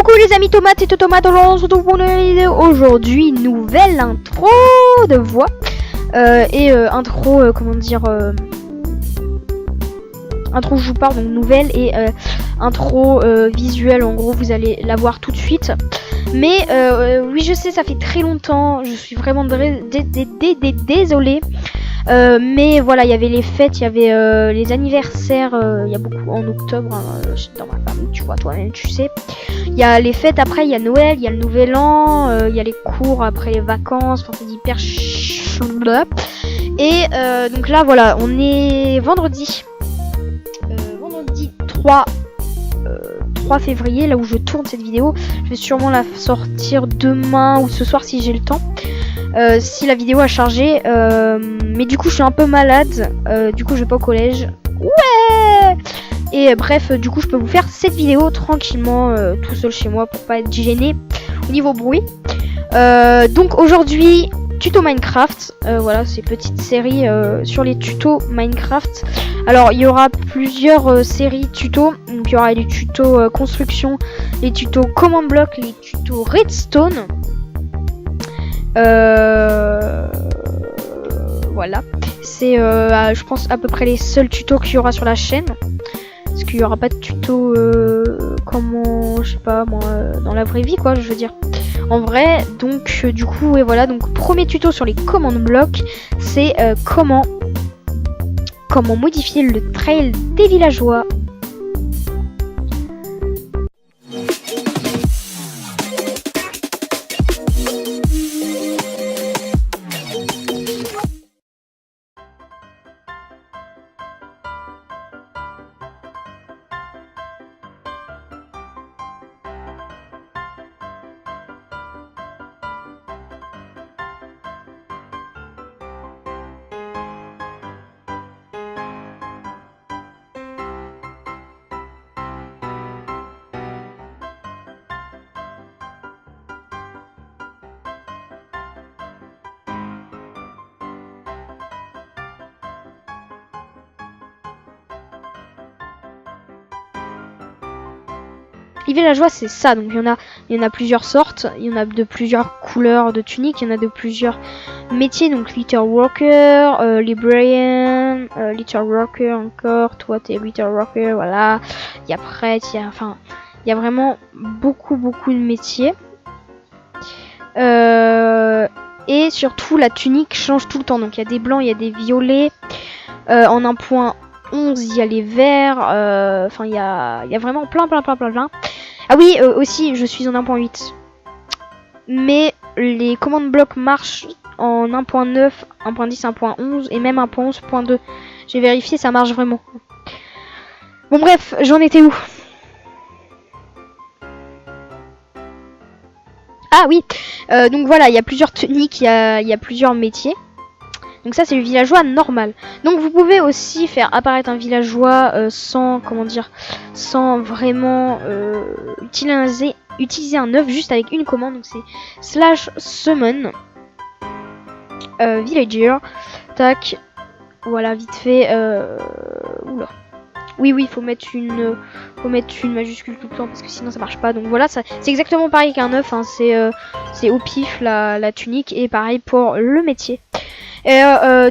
Coucou les amis tomates et tomates, on se retrouve pour une vidéo aujourd'hui, nouvelle intro de voix intro, comment dire, intro je vous parle, donc nouvelle et intro visuelle, en gros vous allez la voir tout de suite. Mais oui je sais, ça fait très longtemps, je suis vraiment désolée. Mais voilà, il y avait les fêtes, il y avait les anniversaires, il y a beaucoup en octobre, dans ma famille, tu vois, toi-même tu sais. Il y a les fêtes, après il y a Noël, il y a le nouvel an, il y a les cours après les vacances, enfin c'est hyper et donc là voilà, on est vendredi 3 février, là où je tourne cette vidéo. Je vais sûrement la sortir demain ou ce soir si j'ai le temps. Si la vidéo a chargé, mais du coup je suis un peu malade, du coup je vais pas au collège. Ouais. Et bref, du coup je peux vous faire cette vidéo tranquillement, tout seul chez moi pour pas être gêné au niveau bruit. Donc aujourd'hui tuto Minecraft, voilà, c'est petite série sur les tutos Minecraft. Alors il y aura plusieurs séries tutos, donc il y aura les tutos construction, les tutos command block, les tutos redstone. Voilà, c'est je pense à peu près les seuls tutos qu'il y aura sur la chaîne, parce qu'il y aura pas de tuto comment, je sais pas moi, dans la vraie vie quoi, je veux dire en vrai. Donc du coup et voilà, donc premier tuto sur les command blocs, c'est comment modifier le trail des villageois. Les villageois c'est ça, donc il y en a plusieurs sortes, il y en a de plusieurs couleurs de tuniques, il y en a de plusieurs métiers, donc Litter Worker, Librarian, Litter Worker encore, toi t'es Litter Worker, voilà, il y a prêtre, il y a vraiment beaucoup de métiers. Et surtout la tunique change tout le temps, donc il y a des blancs, il y a des violets, en 1.11 il y a les verts, enfin il y a vraiment plein. Ah oui, aussi je suis en 1.8, mais les commandes blocs marchent en 1.9, 1.10, 1.11 et même 1.11.2. J'ai vérifié, ça marche vraiment. Bon bref, j'en étais où? Ah oui, donc voilà, il y a plusieurs tuniques, il y a plusieurs métiers. Donc ça c'est le villageois normal. Donc vous pouvez aussi faire apparaître un villageois sans, comment dire, sans vraiment utiliser un œuf, juste avec une commande. Donc c'est /summon villager. Tac. Voilà, vite fait. Oula. Oui, faut mettre une majuscule tout le temps parce que sinon ça marche pas. Donc voilà, c'est exactement pareil qu'un œuf, hein. C'est au pif la tunique, et pareil pour le métier. Et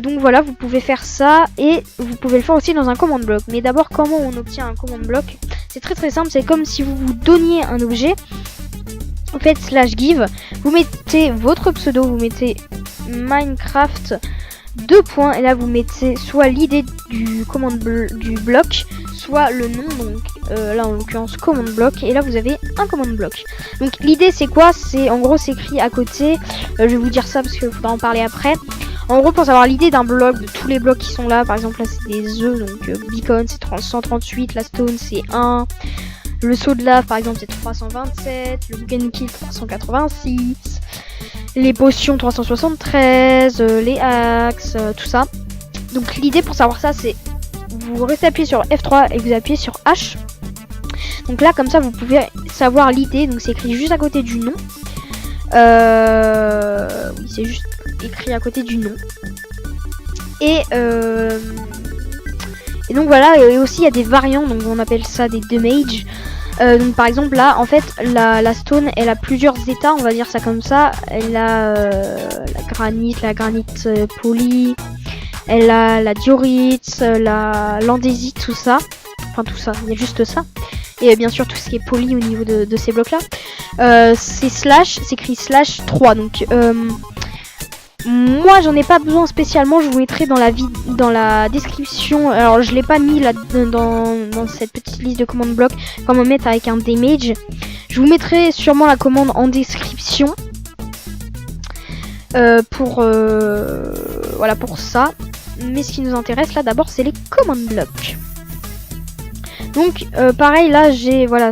donc voilà, vous pouvez faire ça et vous pouvez le faire aussi dans un command block. Mais d'abord, comment on obtient un command block? C'est très simple, c'est comme si vous vous donniez un objet. Vous faites /give, vous mettez votre pseudo, vous mettez Minecraft 2 points, et là vous mettez soit l'idée du du bloc, soit le nom, donc là en l'occurrence command block, et là vous avez un command block. Donc l'idée c'est quoi? C'est en gros c'est écrit à côté, je vais vous dire ça parce qu'il faudra en parler après. En gros, pour savoir l'idée d'un bloc, de tous les blocs qui sont là, par exemple là c'est des œufs, donc beacon c'est 138, la stone c'est 1, le saut de lave par exemple c'est 327, le boucan kill 386, les potions 373, les axes, tout ça. Donc l'idée pour savoir ça, c'est vous restez appuyé sur F3 et vous appuyez sur H. Donc là comme ça vous pouvez savoir l'idée, donc c'est écrit juste à côté du nom. Oui, c'est juste écrit à côté du nom. Et donc voilà, et aussi il y a des variants, donc on appelle ça des damage. Donc par exemple là en fait la stone elle a plusieurs états, on va dire ça comme ça. Elle a la granite polie, elle a la diorite, l'andésite, tout ça. Enfin tout ça, il y a juste ça. Et bien sûr tout ce qui est poli au niveau de ces blocs là. C'est écrit /3. Donc moi j'en ai pas besoin spécialement, je vous mettrai dans la description. Alors je l'ai pas mis là dans cette petite liste de commandes blocs comment mettre avec un damage. Je vous mettrai sûrement la commande en description voilà pour ça. Mais ce qui nous intéresse là d'abord c'est les commandes blocs. Donc pareil là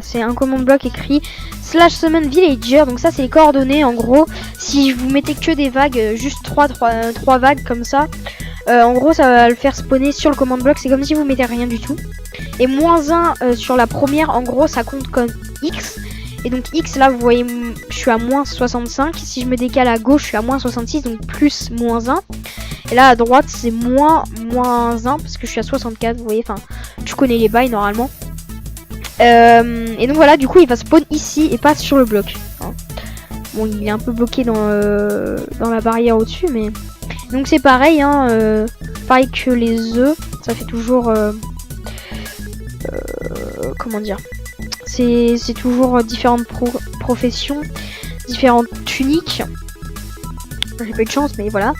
c'est un command bloc écrit /summon villager, donc ça c'est les coordonnées en gros. Si vous mettez que des vagues, juste 3 vagues comme ça, en gros ça va le faire spawner sur le command bloc, c'est comme si vous mettez rien du tout. Et -1 sur la première, en gros ça compte comme X. Et donc X là vous voyez je suis à -65, si je me décale à gauche je suis à -66, donc plus -1. Et là à droite c'est -1 parce que je suis à 64, vous voyez, enfin tu connais les bails normalement. Et donc voilà, du coup il va spawn ici et pas sur le bloc. Hein. Bon il est un peu bloqué dans la barrière au-dessus, mais donc c'est pareil, hein, pareil que les œufs, ça fait toujours comment dire, c'est toujours différentes professions, différentes tuniques. J'ai pas eu de chance mais voilà.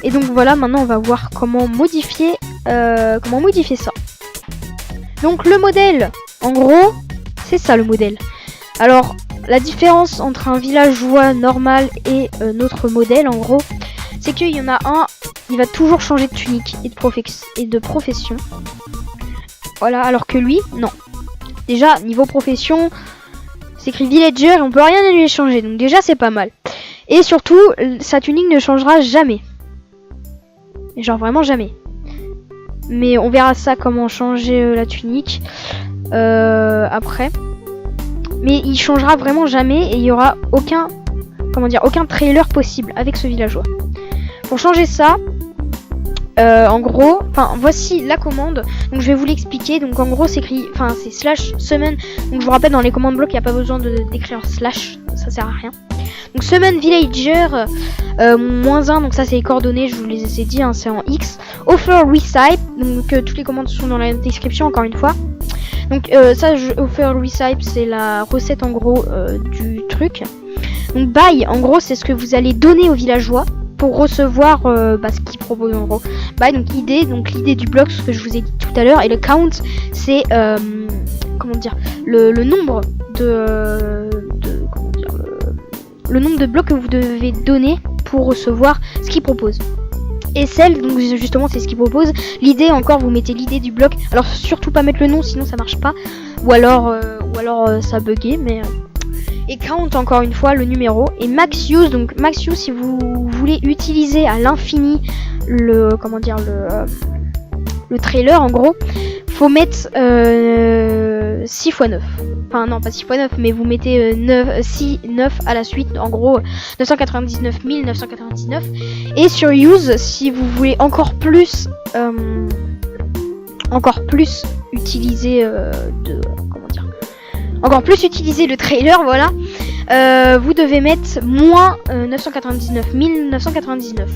Et donc voilà, maintenant on va voir comment modifier ça. Donc le modèle, en gros, c'est ça le modèle. Alors la différence entre un villageois normal et notre modèle, en gros, c'est qu'il y en a un, il va toujours changer de tunique et de profession. Voilà, alors que lui, non. Déjà niveau profession, c'est écrit villager et on peut rien lui changer, donc déjà c'est pas mal. Et surtout, sa tunique ne changera jamais. Genre vraiment jamais. Mais on verra ça, comment changer la tunique après. Mais il changera vraiment jamais et il y aura aucun trailer possible avec ce villageois. Pour changer ça, en gros, voici la commande. Donc je vais vous l'expliquer. Donc en gros c'est écrit, c'est /summon. Donc je vous rappelle, dans les commandes blocs il n'y a pas besoin d'écrire slash, ça sert à rien. Donc summon villager -1, donc ça c'est les coordonnées, je vous les ai dit, hein, c'est en X. Offer recipe, donc toutes les commandes sont dans la description encore une fois. Donc offer recipe c'est la recette en gros du truc. Donc buy en gros c'est ce que vous allez donner aux villageois pour recevoir ce qu'ils proposent en gros. Buy donc l'idée du bloc, ce que je vous ai dit tout à l'heure, et le count c'est comment dire, le nombre le nombre de blocs que vous devez donner pour recevoir ce qu'il propose. Et celle, donc justement c'est ce qu'il propose. L'idée encore, vous mettez l'idée du bloc. Alors surtout pas mettre le nom, sinon ça marche pas. Ou alors ça buguait, mais et count encore une fois le numéro. Et max use, donc max use si vous voulez utiliser à l'infini le trailer en gros, faut mettre 6 x 9. Enfin non pas 6 x 9, mais vous mettez 9 à la suite, en gros 999 999. Et sur use, si vous voulez encore plus utiliser utiliser le trailer, voilà, vous devez mettre moins 999 999.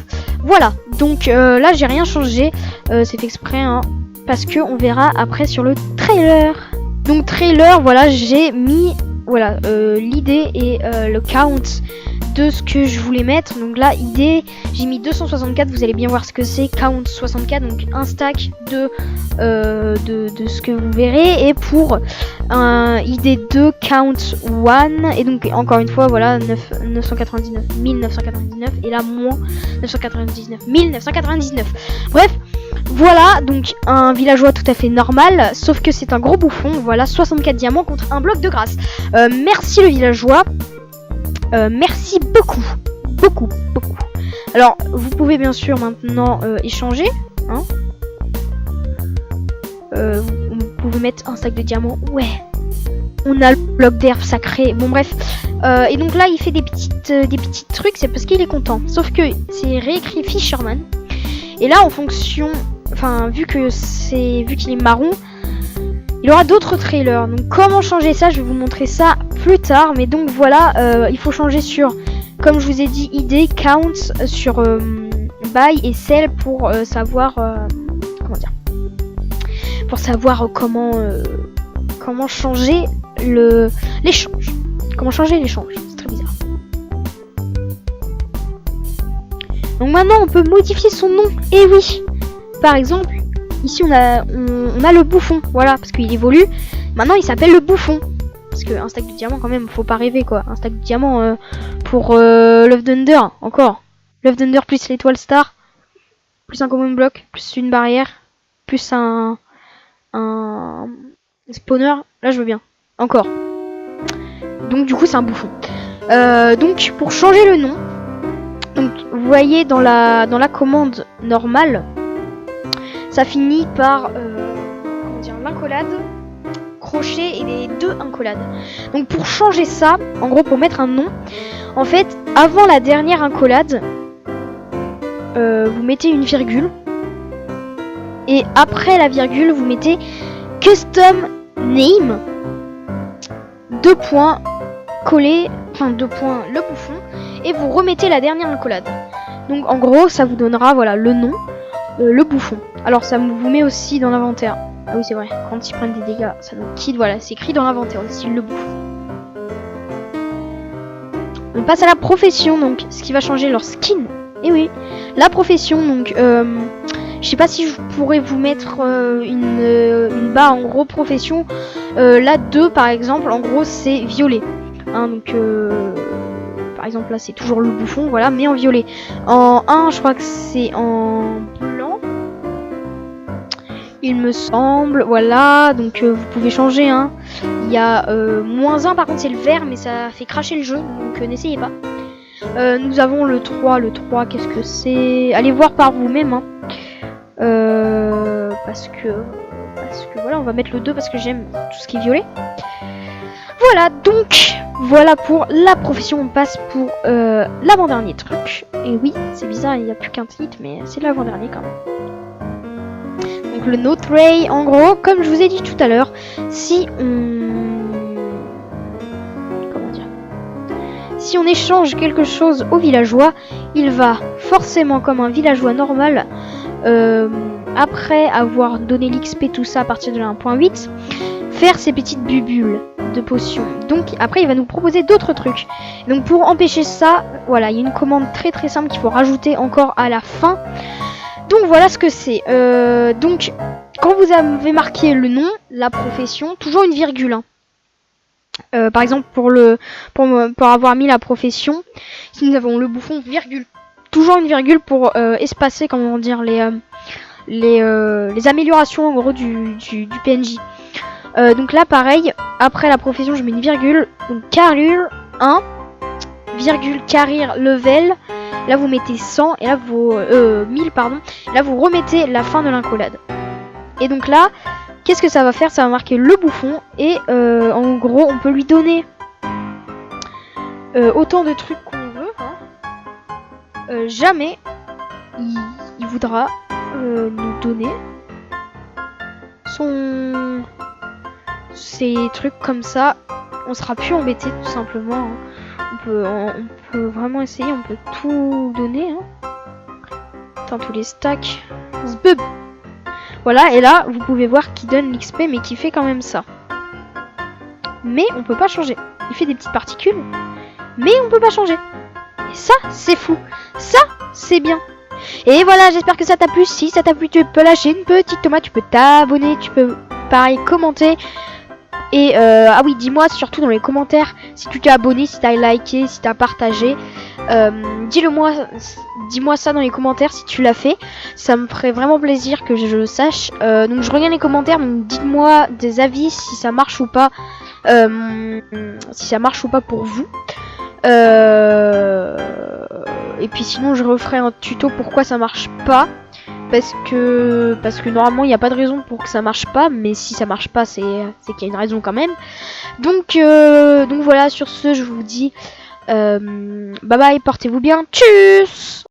Voilà, donc là j'ai rien changé, c'est fait exprès, hein, parce que on verra après sur le trailer. Donc trailer, voilà, j'ai mis l'idée et le count de ce que je voulais mettre. Donc là, idée, j'ai mis 264, vous allez bien voir ce que c'est. Count 64, donc un stack de ce que vous verrez. Et pour un ID 2, count 1. Et donc encore une fois, voilà, 999 999 et là moins 999 999. Bref, voilà donc un villageois tout à fait normal, sauf que c'est un gros bouffon. Voilà, 64 diamants contre un bloc de grâce. Merci le villageois. Merci beaucoup. Alors, vous pouvez bien sûr maintenant échanger. Hein, vous pouvez mettre un sac de diamants. Ouais. On a le bloc d'herbe sacré. Bon bref. Et donc là, il fait des petits trucs. C'est parce qu'il est content. Sauf que c'est réécrit Fisherman. Et là, en fonction, vu qu'il est marron, Il y aura d'autres trailers. Donc comment changer ça, je vais vous montrer ça plus tard. Mais donc voilà, il faut changer sur, comme je vous ai dit, ID, count, sur buy et sell pour savoir comment dire, pour savoir comment changer l'échange. Comment changer l'échange, c'est très bizarre. Donc maintenant on peut modifier son nom. Et oui, par exemple, ici on a le bouffon, voilà, parce qu'il évolue. Maintenant il s'appelle le bouffon. Parce qu'un stack de diamants quand même, faut pas rêver quoi. Un stack de diamants pour Love Thunder, encore. Love Thunder plus l'étoile star, plus un common block, plus une barrière, plus un spawner. Là je veux bien, encore. Donc du coup c'est un bouffon. Donc pour changer le nom, donc vous voyez dans la commande normale, ça finit par comment dire, l'incollade, crochet et les deux incollades. Donc pour changer ça, en gros pour mettre un nom, en fait avant la dernière incollade, vous mettez une virgule et après la virgule vous mettez custom name, 2 points collé, enfin 2 points le bouffon, et vous remettez la dernière incollade. Donc en gros ça vous donnera voilà le nom, le bouffon. Alors ça vous met aussi dans l'inventaire. Ah oui c'est vrai, quand ils prennent des dégâts ça nous quitte, voilà, c'est écrit dans l'inventaire aussi le bouffon. On passe à la profession, donc ce qui va changer leur skin. Et oui, la profession, donc je sais pas si je pourrais vous mettre une barre en gros profession. Là 2 par exemple, en gros c'est violet. Hein, donc par exemple là c'est toujours le bouffon, voilà, mais en violet. En 1 je crois que c'est en blanc, il me semble, voilà, donc vous pouvez changer, hein. Il y a -1 par contre c'est le vert, mais ça fait cracher le jeu, donc n'essayez pas. Nous avons le 3, qu'est-ce que c'est? Allez voir par vous-même, hein. Parce que voilà, on va mettre le 2 parce que j'aime tout ce qui est violet. Voilà, donc voilà pour la profession. On passe pour l'avant-dernier truc. Et oui, c'est bizarre, il n'y a plus qu'un titre, mais c'est l'avant-dernier quand même. Donc le Note Ray, en gros, comme je vous ai dit tout à l'heure, si on échange quelque chose au villageois, il va forcément, comme un villageois normal, après avoir donné l'XP tout ça à partir de la 1.8, faire ses petites bubules de potions. Donc après il va nous proposer d'autres trucs. Donc pour empêcher ça, voilà, il y a une commande très très simple qu'il faut rajouter encore à la fin. Donc voilà ce que c'est. Donc quand vous avez marqué le nom, la profession, toujours une virgule, hein. Par exemple pour avoir mis la profession, si nous avons le bouffon, virgule, toujours une virgule pour espacer, comment dire, les améliorations en gros du PNJ. Donc là pareil, après la profession je mets une virgule, donc carrière 1, virgule carrière level, là vous mettez 100 et là vous 1000 pardon, et là vous remettez la fin de l'incollade. Et donc là qu'est-ce que ça va faire? Ça va marquer le bouffon et en gros on peut lui donner autant de trucs qu'on veut, hein. Jamais il voudra nous donner ces trucs comme ça. On sera plus embêté tout simplement, hein. On peut vraiment essayer, on peut tout donner, hein. Attends, tous les stacks. Zbub. Voilà, et là, vous pouvez voir qu'il donne l'XP, mais qui fait quand même ça. Mais on peut pas changer. Il fait des petites particules, mais on peut pas changer. Et ça, c'est fou. Ça, c'est bien. Et voilà, j'espère que ça t'a plu. Si ça t'a plu, tu peux lâcher une petite tomate, tu peux t'abonner, tu peux, pareil, commenter. Et ah oui, dis-moi surtout dans les commentaires si tu t'es abonné, si t'as liké, si t'as partagé. Dis-moi ça dans les commentaires si tu l'as fait. Ça me ferait vraiment plaisir que je le sache. Donc je regarde les commentaires, donc dites-moi des avis si ça marche ou pas. Si ça marche ou pas pour vous. Et puis sinon je referai un tuto pourquoi ça marche pas. Parce que normalement il n'y a pas de raison pour que ça marche pas, mais si ça marche pas c'est qu'il y a une raison quand même. Donc voilà, sur ce je vous dis bye bye, portez-vous bien, tchuss.